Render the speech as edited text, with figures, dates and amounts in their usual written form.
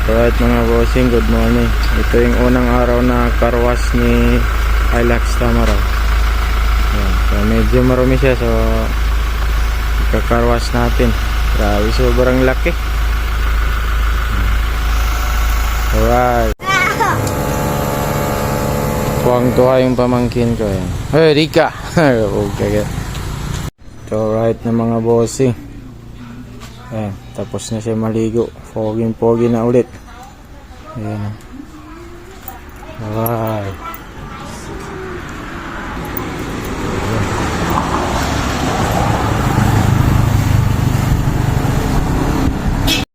Alright mga bossing, good morning. Ito yung unang araw na karwas ni Hilux Tamaraw. Ayan. So medyo marumi siya, so ikakarwas natin. Grabe, sobrang laki. Alright. Tuwang-tuwa yung pamangkin ko. Ayan. Hey Rika. Okay. So alright na mga bossing. Ayan, tapos na siya maligo. Foging-pogi na ulit. Ayan. Wow.